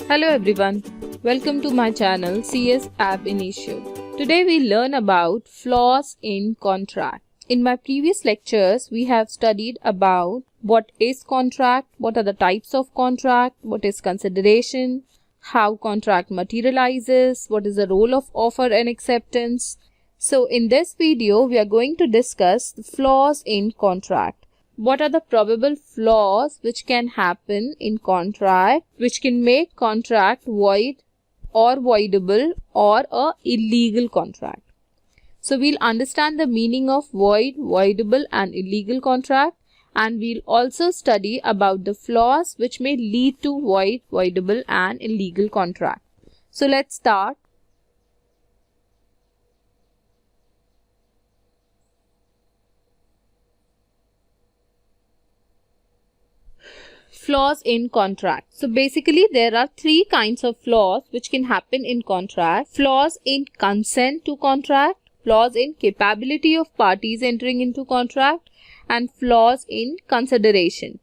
Hello everyone, welcome to my channel CS Ab Initio. Today we learn about flaws in contract. In my previous lectures, we have studied about what is contract, what are the types of contract, what is consideration, how contract materializes, what is the role of offer and acceptance. So in this video, we are going to discuss the flaws in contract. What are the probable flaws which can happen in contract, which can make contract void or voidable or a illegal contract? So we'll understand the meaning of void, voidable and illegal contract, and we'll also study about the flaws which may lead to void, voidable and illegal contract. So let's start. Flaws in contract. So basically there are three kinds of flaws which can happen in contract. Flaws in consent to contract, flaws in capability of parties entering into contract, and flaws in consideration.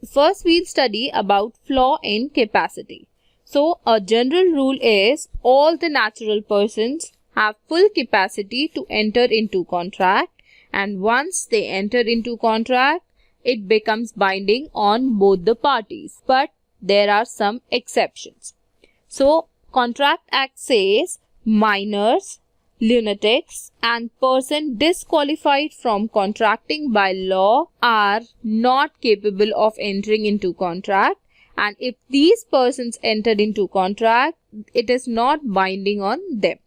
First we'll study about flaw in capacity. So a general rule is all the natural persons have full capacity to enter into contract, and once they enter into contract, it becomes binding on both the parties. But there are some exceptions. So, Contract Act says minors, lunatics and person disqualified from contracting by law are not capable of entering into contract, and if these persons enter into contract, it is not binding on them.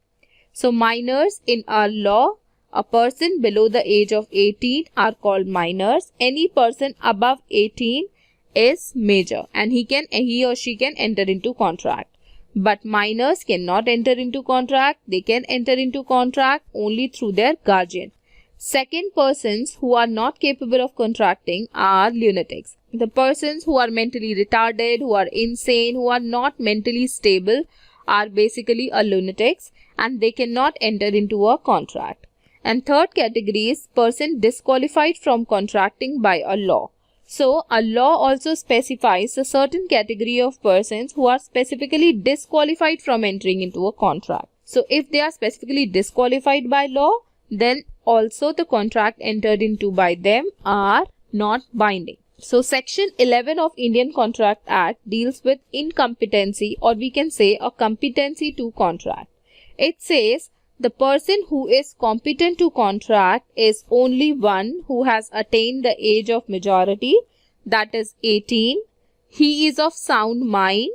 So, minors in our law, a person below the age of 18 are called minors. Any person above 18 is major and he or she can enter into contract. But minors cannot enter into contract. They can enter into contract only through their guardian. Second, persons who are not capable of contracting are lunatics. The persons who are mentally retarded, who are insane, who are not mentally stable are basically a lunatics and they cannot enter into a contract. And third category is person disqualified from contracting by a law. So, a law also specifies a certain category of persons who are specifically disqualified from entering into a contract. So, if they are specifically disqualified by law, then also the contract entered into by them are not binding. So, Section 11 of Indian Contract Act deals with incompetency, or we can say a competency to contract. It says the person who is competent to contract is only one who has attained the age of majority, that is 18. He is of sound mind,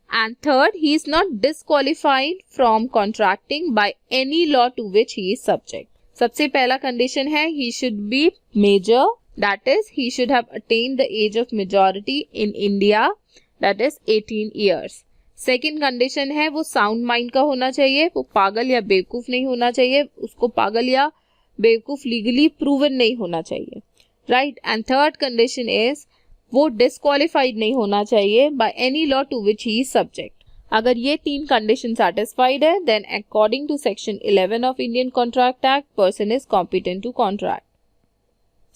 and third, he is not disqualified from contracting by any law to which he is subject. सबसे पहला condition है he should be major, that is he should have attained the age of majority in India, that is 18 years. Second condition है वो sound mind का होना चाहिए, वो पागल या बेवकूफ नहीं होना चाहिए, उसको पागल या बेवकूफ लीगली प्रूवन नहीं होना चाहिए, right. And third condition is वो डिस्क्वालिफाइड नहीं होना चाहिए by any law to which he is subject. अगर ये तीन कंडीशन सेटिस्फाइड है, then according to section 11 of Indian contract act, person is competent to contract.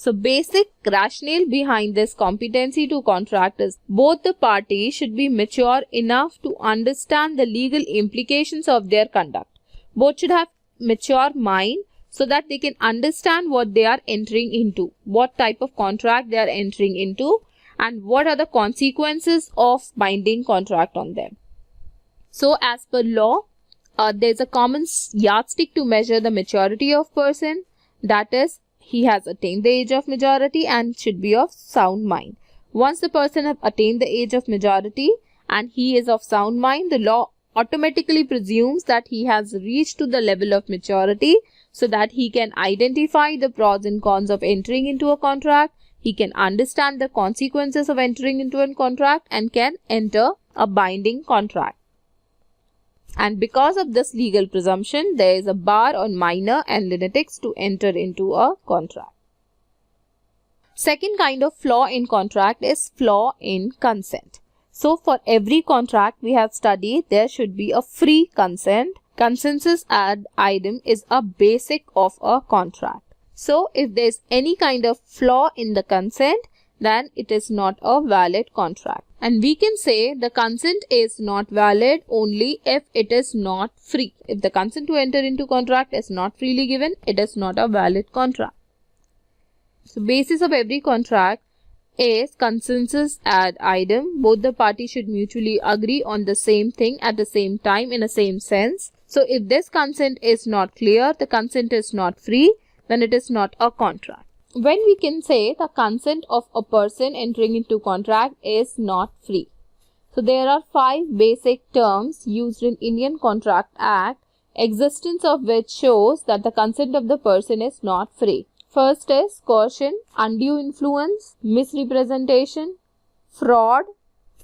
So, basic rationale behind this competency to contract is both the parties should be mature enough to understand the legal implications of their conduct. Both should have mature mind so that they can understand what they are entering into, what type of contract they are entering into, and what are the consequences of binding contract on them. So, as per law, there is a common yardstick to measure the maturity of person, that is, he has attained the age of majority and should be of sound mind. Once the person have attained the age of majority and he is of sound mind, the law automatically presumes that he has reached to the level of maturity so that he can identify the pros and cons of entering into a contract, he can understand the consequences of entering into a contract and can enter a binding contract. And because of this legal presumption, there is a bar on minor and lunatics to enter into a contract. Second kind of flaw in contract is flaw in consent. So, for every contract we have studied, there should be a free consent. Consensus ad idem is a basic of a contract. So, if there is any kind of flaw in the consent, then it is not a valid contract. And we can say the consent is not valid only if it is not free. If the consent to enter into contract is not freely given, it is not a valid contract. So basis of every contract is consensus ad idem. Both the parties should mutually agree on the same thing at the same time in the same sense. So if this consent is not clear, the consent is not free, then it is not a contract. When we can say the consent of a person entering into contract is not free. So there are 5 basic terms used in Indian Contract Act, existence of which shows that the consent of the person is not free. First is coercion, undue influence, misrepresentation, fraud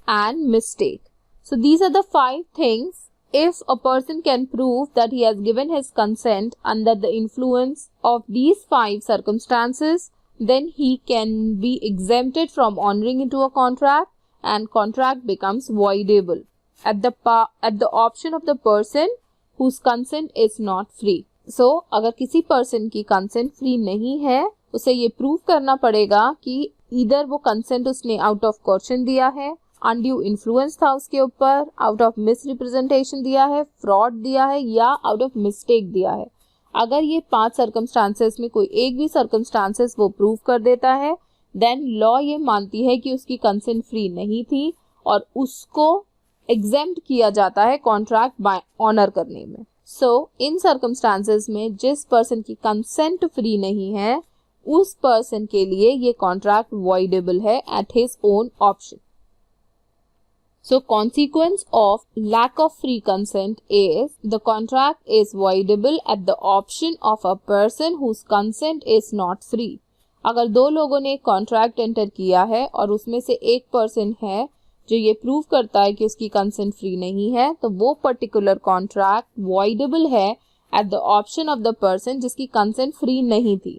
and mistake. So these are the 5 things. If a person can prove that he has given his consent under the influence of these 5 circumstances, then he can be exempted from entering into a contract and contract becomes voidable at the option of the person whose consent is not free. So अगर किसी person की consent free नहीं है, उसे ये prove करना पड़ेगा कि either वो consent उसने out of coercion दिया है, अनड्यू इन्फ्लुएंस था उसके ऊपर, आउट ऑफ मिसरिप्रेजेंटेशन दिया है, फ्रॉड दिया है या आउट ऑफ मिस्टेक दिया है. अगर ये 5 सर्कमस्टांसेस में कोई एक भी सर्कमस्टांसेस वो प्रूव कर देता है, देन लॉ ये मानती है कि उसकी कंसेंट फ्री नहीं थी और उसको एग्जेम्प्ट किया जाता है कॉन्ट्रैक्ट बाय ऑनर करने में. सो इन सर्कमस्टांसेस में जिस पर्सन की कंसेंट फ्री नहीं है, उस पर्सन के लिए ये कॉन्ट्रैक्ट वॉइडेबल है at his on option. So consequence of lack of free consent is the contract is voidable at the option of a person whose consent is not free. अगर 2 लोगों ने कॉन्ट्रैक्ट एंटर किया है और उसमें से एक पर्सन है जो ये प्रूव करता है कि उसकी कंसेंट फ्री नहीं है, तो वो पर्टिकुलर कॉन्ट्रैक्ट voidable है at the option of the person जिसकी कंसेंट फ्री नहीं थी.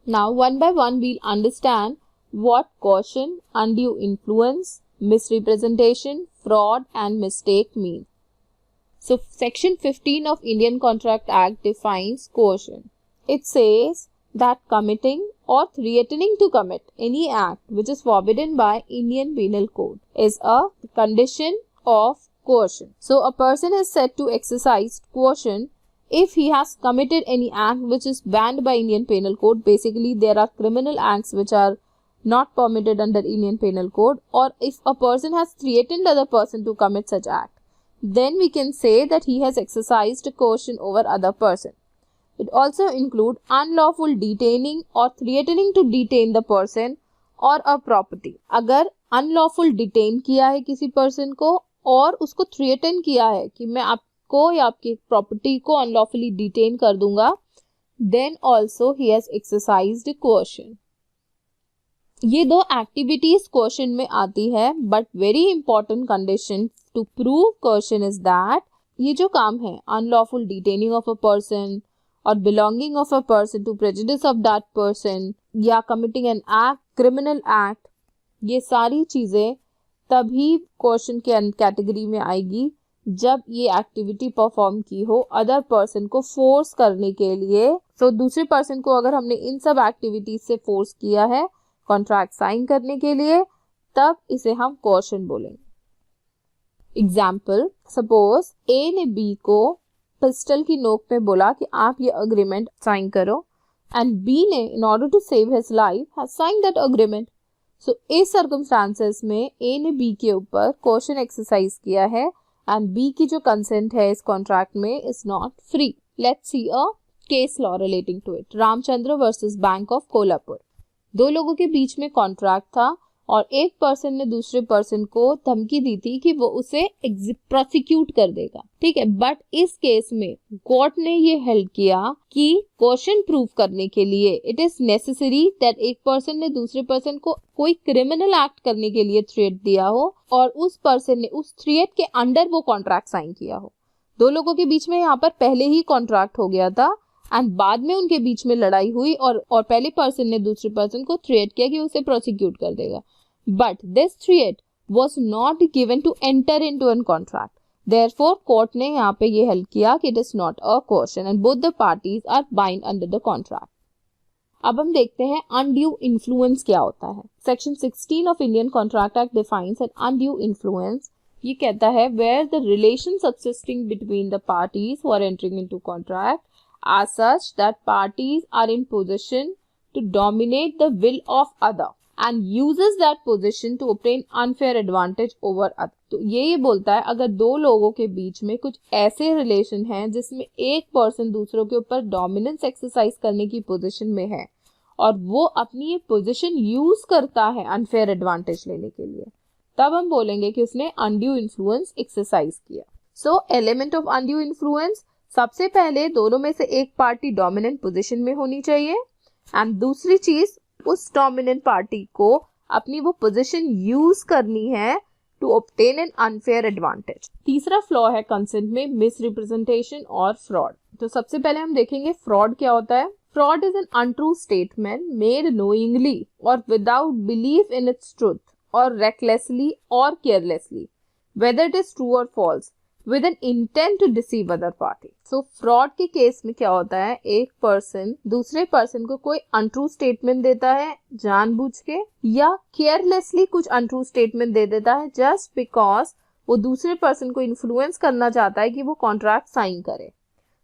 Now one by one we'll understand what coercion, undue influence, misrepresentation, fraud and mistake mean. So section 15 of Indian Contract Act defines coercion. It says that committing or threatening to commit any act which is forbidden by Indian Penal Code is a condition of coercion. So a person is said to exercise coercion if he has committed any act which is banned by Indian Penal Code. Basically there are criminal acts which are not permitted under Indian Penal Code, or if a person has threatened other person to commit such act, then we can say that he has exercised coercion over other person. It also include unlawful detaining or threatening to detain the person or a property. अगर unlawful detain किया है किसी person को और उसको threaten किया है कि मैं आपको या आपकी property को unlawfully detain कर दूंगा, then also he has exercised coercion. ये 2 एक्टिविटीज क्वेश्चन में आती है, but very important condition to prove question is that ये जो काम है unlawful detaining of a person और belonging of a person to prejudice of that person या committing an act, criminal act, ये सारी चीजें तभी क्वेश्चन के कैटेगरी में आएगी जब ये एक्टिविटी परफॉर्म की हो अदर पर्सन को फोर्स करने के लिए. तो दूसरे पर्सन को अगर हमने इन सब एक्टिविटीज से फोर्स किया है कॉन्ट्रैक्ट साइन करने के लिए, तब इसे हम कोर्शन बोलेंगे. एग्जाम्पल, सपोज ए ने बी को पिस्टल की नोक पे बोला कि आप ये अग्रीमेंट साइन करो, एंड बी ने in order to save his life has sign that agreement. So इस सर्कमस्टांसेस में ए ने बी के ऊपर कोर्शन एक्सरसाइज किया है एंड बी की जो कंसेंट है इस कॉन्ट्रैक्ट में is not free. Let's see a case law relating to it. Ramchandra versus bank of Kolhapur. 2 लोगों के बीच में कॉन्ट्रैक्ट था और एक पर्सन ने दूसरे पर्सन को धमकी दी थी कि वो उसे प्रोसिक्यूट कर देगा. ठीक है, बट इस केस में कोर्ट ने ये हेल्ड किया कि क्वेश्चन प्रूव करने के लिए इट इज नेसेसरी दैट एक पर्सन ने दूसरे पर्सन को कोई क्रिमिनल एक्ट करने के लिए थ्रेट दिया हो और उस पर्सन ने उस थ्रेट के अंडर वो कॉन्ट्रैक्ट साइन किया हो. 2 लोगों के बीच में यहाँ पर पहले ही कॉन्ट्रैक्ट हो गया था एंड बाद में उनके बीच में लड़ाई हुई और पहले पर्सन ने दूसरे पर्सन को थ्रेट किया कि उसे प्रोसिक्यूट कर देगा. But this threat was not given to enter into an contract. Therefore court ने यहाँ पे ये हेल्ड किया कि it is not a coercion and both the parties are bind under the contract. अब हम देखते हैं अनड्यू इन्फ्लुएंस क्या होता है। Section 16 of Indian contract act defines an undue influence. ये कहता है where the relation subsisting between the parties who are entering into contract are such that parties are in position to dominate the will of other and uses that position to obtain unfair advantage over other। तो ये बोलता है अगर दो लोगों के बीच में कुछ ऐसे रिलेशन हैं जिसमें एक पर्सन दूसरों के ऊपर डोमिनेंस एक्सरसाइज करने की पोजीशन में है और वो अपनी ये पोजीशन यूज करता है अनफेयर एडवांटेज लेने के लिए, तब हम बोलेंगे कि उसने अनड्यू इन्फ्लुएंस एक्सरसाइज किया। सो एलिमेंट ऑफ अनड्यू इन्फ्लुएंस, सबसे पहले दोनों में से एक पार्टी डोमिनेंट पोजीशन में होनी चाहिए एंड दूसरी चीज उस डोमिनेंट पार्टी को अपनी वो पोजीशन यूज करनी है to obtain an unfair advantage. तीसरा फ्लॉ है कंसेंट में मिस रिप्रेजेंटेशन और फ्रॉड। तो सबसे पहले हम देखेंगे फ्रॉड क्या होता है। Fraud is an untrue statement made knowingly और without belief in its truth और रेकलेसली और carelessly whether it is true और false with an intent to deceive other party। So fraud के केस में क्या होता है, एक पर्सन दूसरे पर्सन को कोई अनट्रू स्टेटमेंट देता है जानबूझ के या केयरलेसली कुछ अनट्रू स्टेटमेंट दे देता है जस्ट बिकॉज वो दूसरे पर्सन को इन्फ्लुएंस करना चाहता है कि वो कॉन्ट्रैक्ट साइन करे।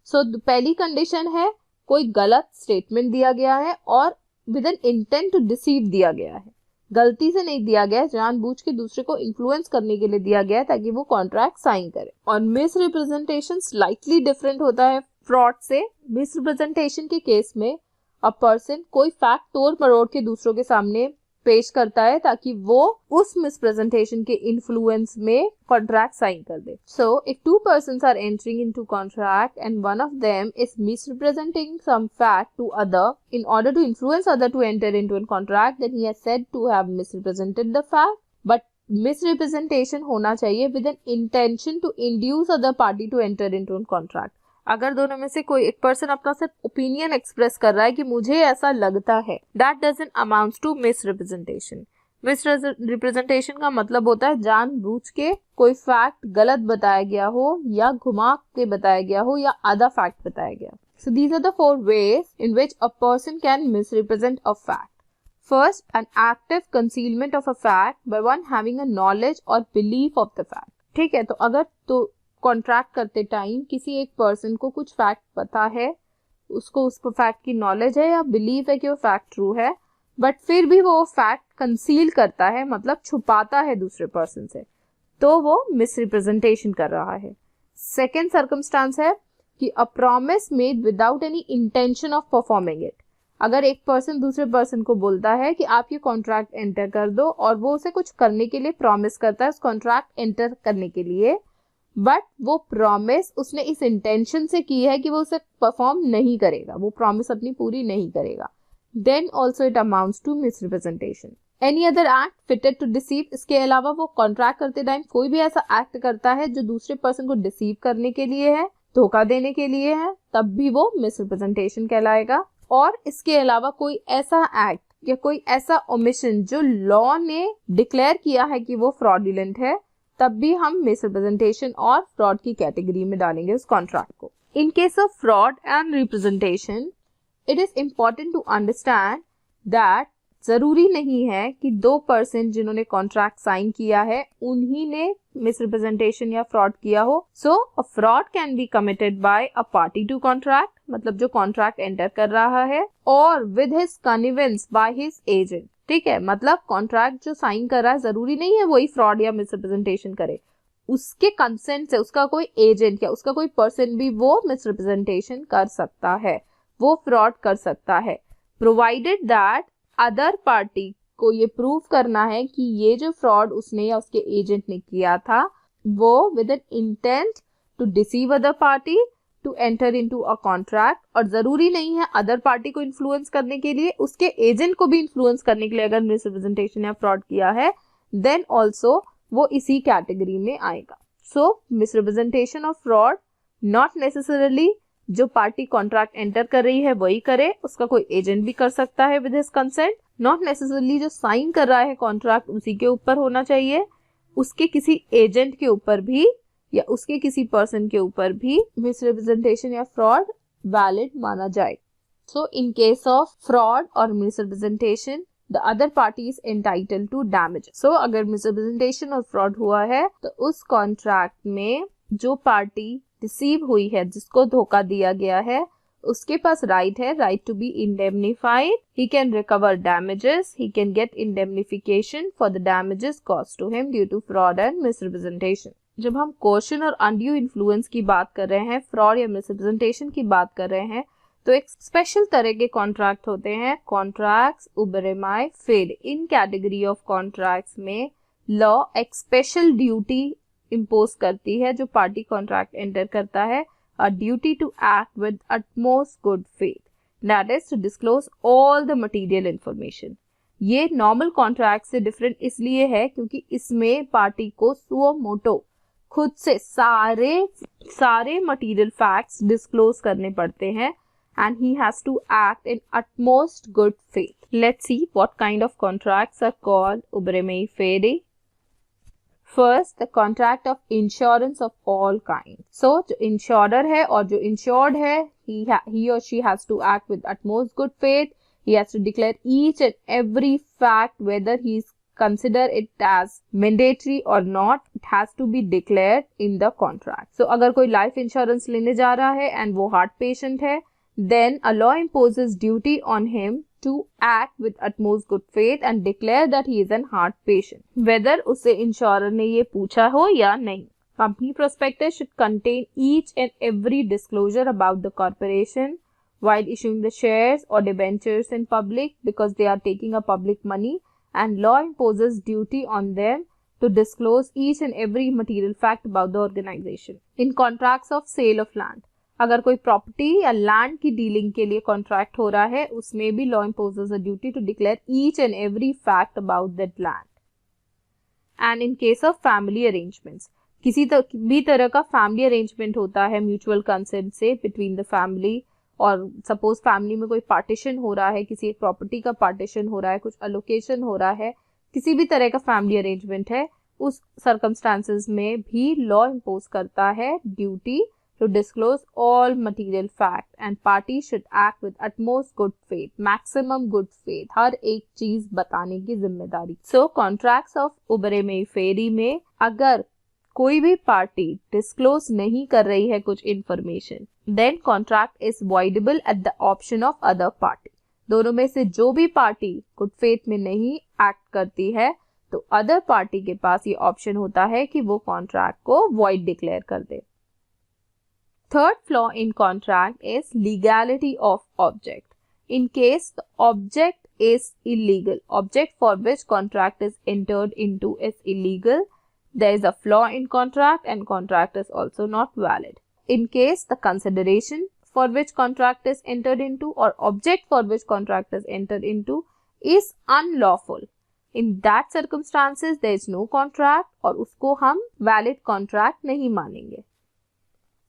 सो पहली कंडीशन है कोई गलत स्टेटमेंट दिया गया है और with an intent to deceive दिया गया है, गलती से नहीं दिया गया, जानबूझ के दूसरे को इन्फ्लुएंस करने के लिए दिया गया है ताकि वो कॉन्ट्रैक्ट साइन करे। और मिस रिप्रेजेंटेशन स्लाइटली डिफरेंट होता है फ्रॉड से। मिस रिप्रेजेंटेशन के केस में अ पर्सन कोई फैक्ट तोड़ मरोड़ के दूसरों के सामने पेश करता है ताकि वो उस मिसप्रेजेंटेशन के इन्फ्लुएंस में कॉन्ट्रैक्ट साइन कर दे। So if two persons are entering into contract and one of them is misrepresenting some fact to other in order to influence other to enter into a contract, then he is said to have misrepresented the fact, but misrepresentation होना चाहिए with an intention to induce other party to enter into a contract। अगर दोनों में से कोई एक person अपना सिर्फ ओपिनियन एक्सप्रेस कर रहा है कि मुझे ऐसा लगता है, that doesn't amounts to misrepresentation. Misrepresentation का मतलब होता है जानबूझ के कोई फैक्ट गलत बताया गया हो या घुमा के बताया गया हो या आधा फैक्ट बताया गया। So these are the 4 ways in which a person can misrepresent a fact। First, an active concealment of a fact by one having a knowledge or belief of the fact। ठीक है, तो अगर तो contract करते time किसी एक person को कुछ फैक्ट पता है, उसको उस फैक्ट की नॉलेज है या बिलीव है कि वो फैक्ट ट्रू है, बट फिर भी वो फैक्ट कंसील करता है, मतलब छुपाता है दूसरे पर्सन से, तो वो मिस रिप्रेजेंटेशन कर रहा है। सेकेंड सर्कमस्टांस है कि a promise made without any intention of performing it. अगर एक पर्सन दूसरे पर्सन को बोलता है कि आप ये कॉन्ट्रैक्ट एंटर कर दो और वो उसे कुछ करने के लिए प्रॉमिस करता है उस कॉन्ट्रैक्ट एंटर करने के लिए, बट वो प्रॉमिस उसने इस इंटेंशन से की है कि वो उसे परफॉर्म नहीं करेगा, वो प्रॉमिस अपनी पूरी नहीं करेगा, then also it amounts to misrepresentation. Any other act fitted to deceive, इसके अलावा वो कॉन्ट्रैक्ट करते टाइम कोई भी ऐसा एक्ट करता है जो दूसरे पर्सन को डिसीव करने के लिए है, धोखा देने के लिए है, तब भी वो मिसरिप्रेजेंटेशन कहलाएगा। और इसके अलावा कोई ऐसा एक्ट या कोई ऐसा ओमिशन जो लॉ ने डिक्लेयर किया है कि वो फ्रॉडुलेंट है, तब भी हम मिसरिप्रेजेंटेशन और फ्रॉड की कैटेगरी में डालेंगे उस कॉन्ट्रैक्ट को। In case of fraud and representation, it is important to understand that जरूरी नहीं है कि दो पर्सन जिन्होंने कॉन्ट्रैक्ट साइन किया है उन्हीं ने मिसरिप्रेजेंटेशन या फ्रॉड किया हो। So a fraud can be committed by a party to contract, मतलब जो कॉन्ट्रैक्ट एंटर कर रहा है, और with his convince by his agent. ठीक है, मतलब कॉन्ट्रैक्ट जो साइन कर रहा है जरूरी नहीं है वही फ्रॉड या मिसरिप्रेजेंटेशन करे, उसके कंसेंट से उसका कोई एजेंट या उसका कोई पर्सन भी वो मिसरिप्रेजेंटेशन कर सकता है, वो फ्रॉड कर सकता है, प्रोवाइडेड दैट अदर पार्टी को ये प्रूव करना है कि ये जो फ्रॉड उसने या उसके एजेंट ने किया था वो with an intent to deceive other party to enter into a contract. और जरूरी नहीं है अदर पार्टी को इन्फ्लुएंस करने के लिए, उसके एजेंट को भी इन्फ्लुएंस करने के लिए अगर मिसरिप्रेजेंटेशन या फ्रॉड किया है, देन ऑल्सो वो इसी कैटेगरी में आएगा। सो मिसरिप्रेजेंटेशन और फ्रॉड नॉट नेसेसरली जो पार्टी कॉन्ट्रैक्ट एंटर कर रही है वही करे, उसका कोई एजेंट भी कर सकता है with his consent. Not necessarily जो साइन कर रहा है कॉन्ट्रैक्ट उसी के ऊपर होना चाहिए, उसके किसी एजेंट के ऊपर भी या उसके किसी पर्सन के ऊपर भी मिसरिप्रेजेंटेशन या फ्रॉड वैलिड माना जाए। So in case of fraud or misrepresentation, the other party is entitled to damages. So अगर misrepresentation और fraud हुआ है तो उस contract में जो पार्टी रिसीव हुई है, जिसको धोखा दिया गया है, उसके पास राइट है, right to be indemnified. He can recover damages, he can get indemnification for the damages caused to him due to fraud and misrepresentation. जब हम कोर्शन और अनड्यू इन्फ्लुएंस की बात कर रहे हैं, फ्रॉड या मिसरिप्रेजेंटेशन की बात कर रहे हैं, तो एक स्पेशल तरह के कॉन्ट्रैक्ट होते हैं, contracts uberrimae fidei. In category of contracts में लॉ एक स्पेशल ड्यूटी इम्पोज करती है जो पार्टी कॉन्ट्रैक्ट एंटर करता है, a duty to act with utmost good faith, that is to disclose all the material information. ये नॉर्मल कॉन्ट्रैक्ट से different इसलिए है क्योंकि इसमें पार्टी को सुओ मोटो खुद से सारे मटेरियल फैक्ट्स डिस्क्लोज करने पड़ते हैं and he has to act in utmost good faith. Let's see what kind of contracts are called uberemei fede. First, the contract of insurance of all kinds. So, जो insurer है और जो insured है, he or she has to act with utmost good faith. He has to declare each and every fact, whether he consider it as mandatory or not. It has to be declared in the contract. So, अगर कोई life insurance लेने जा रहा है and वो heart patient है, then a law imposes duty on him to act with utmost good faith and declare that he is an heart patient, whether उसे insurer ने ये पूछा हो या नहीं. Company prospectus should contain each and every disclosure about the corporation while issuing the shares or debentures in public, because they are taking a public money, and law imposes duty on them to disclose each and every material fact about the organization. In contracts of sale of land, अगर कोई property या land की dealing के लिए contract हो रहा है, उसमें भी law imposes a duty to declare each and every fact about that land. And in case of family arrangements, किसी भी तरह का फैमिली अरेंजमेंट होता है म्यूचुअल कंसेंट से बिटवीन द फैमिली, और सपोज फैमिली में कोई पार्टीशन हो रहा है, किसी एक प्रॉपर्टी का पार्टीशन हो रहा है, कुछ अलोकेशन हो रहा है, किसी भी तरह का फैमिली अरेंजमेंट है, उस सर्कमस्टांसेस में भी लॉ इम्पोज करता है duty to disclose all material fact, and parties should act with utmost good faith, maximum good faith, हर एक चीज बताने की जिम्मेदारी. So contracts of uberemei fede में अगर कोई भी पार्टी डिस्क्लोज नहीं कर रही है कुछ information, then contract is voidable at the option of other party. दोनों में से जो भी पार्टी गुड फेथ में नहीं एक्ट करती है, तो अदर पार्टी के पास ये ऑप्शन होता है कि वो कॉन्ट्रैक्ट को void डिक्लेयर कर दे. Third flaw in contract is legality of object. In case the object is illegal, object for which contract is entered into is illegal, there is a flaw in contract and contract is also not valid. In case the consideration for which contract is entered into or object for which contract is entered into is unlawful, in that circumstances there is no contract और उसको हम valid contract नहीं मानेंगे.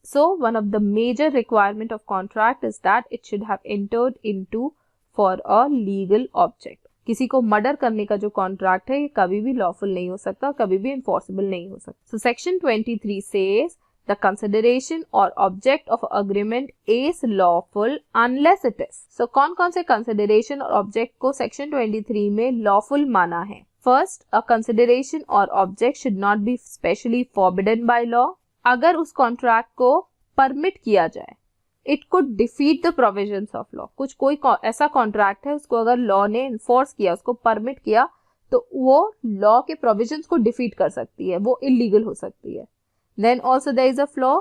So, one of the major requirement of contract is that it should have entered into for a legal object. किसी को murder करने का जो कॉन्ट्रैक्ट है, ये कभी भी लॉफुल नहीं हो सकता, कभी भी इन्फोर्सिबल नहीं हो सकता. So, section 23 says the consideration or object of agreement is lawful unless it is. So, कौन-कौन से consideration और object को section 23 में lawful माना है? First, a consideration or object should not be specially forbidden by law. अगर उस contract को परमिट किया जाए, it could defeat the provisions of law. कोई ऐसा कॉन्ट्रैक्ट है, उसको अगर लॉ ने इन्फोर्स किया, उसको परमिट किया, तो वो लॉ के प्रोविजंस को डिफीट कर सकती है, वो इलीगल हो सकती है. Then also there is a flaw.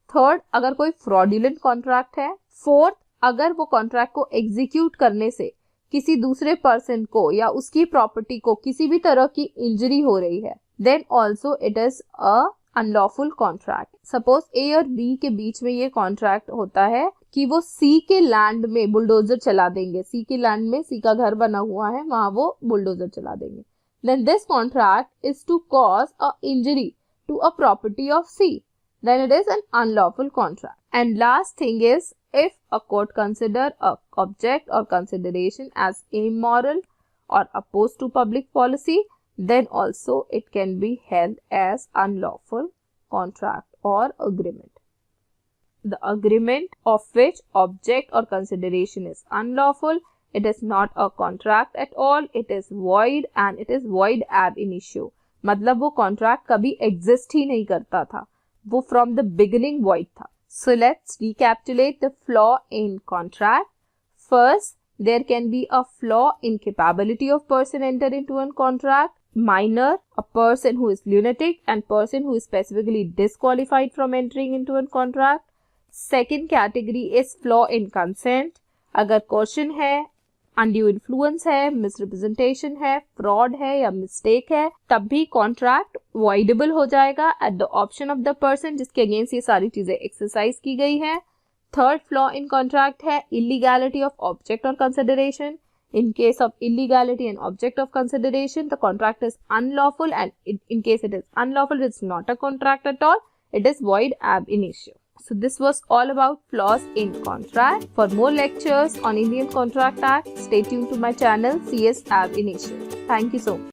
Third, अगर कोई फ्रॉडुलेंट कॉन्ट्रैक्ट है. फोर्थ, अगर वो कॉन्ट्रैक्ट को एग्जीक्यूट करने से किसी दूसरे पर्सन को या उसकी प्रॉपर्टी को किसी भी तरह की इंजरी हो रही है, then also it is a unlawful contract. Suppose A और बी के बीच में ये कॉन्ट्रैक्ट होता है कि वो सी के लैंड में बुलडोजर चला देंगे. सी के लैंड में सी का घर बना हुआ है, वहां वो बुलडोजर चला देंगे. Then this contract is to cause a injury to a property of C, then it is an unlawful contract. And last thing is, if a court consider a object or consideration as immoral or opposed to public policy, then also it can be held as unlawful contract or agreement. the agreement of which object or consideration is unlawful. It is not a contract at all. It is void and it is void ab initio. मतलब वो contract कभी exist ही नहीं करता था, वो from the beginning void था. So let's recapitulate the flaw in contract. First, there can be a flaw in capability of person enter into a contract. Minor, a person who is lunatic and person who is specifically disqualified from entering into a contract. Second category is flaw in consent. अगर caution है, undue influence है, misrepresentation है, fraud है या mistake है, तब भी contract voidable हो जाएगा at the option of the person जिसके against ये सारी चीजें exercise की गई है. Third flaw in contract है illegality of object or consideration. In case of illegality and object of consideration, the contract is unlawful, and in case it is unlawful, it's not a contract at all. It is void ab initio. So this was all about flaws in contract. For more lectures on Indian Contract Act, stay tuned to my channel CS ab initio. Thank you so much.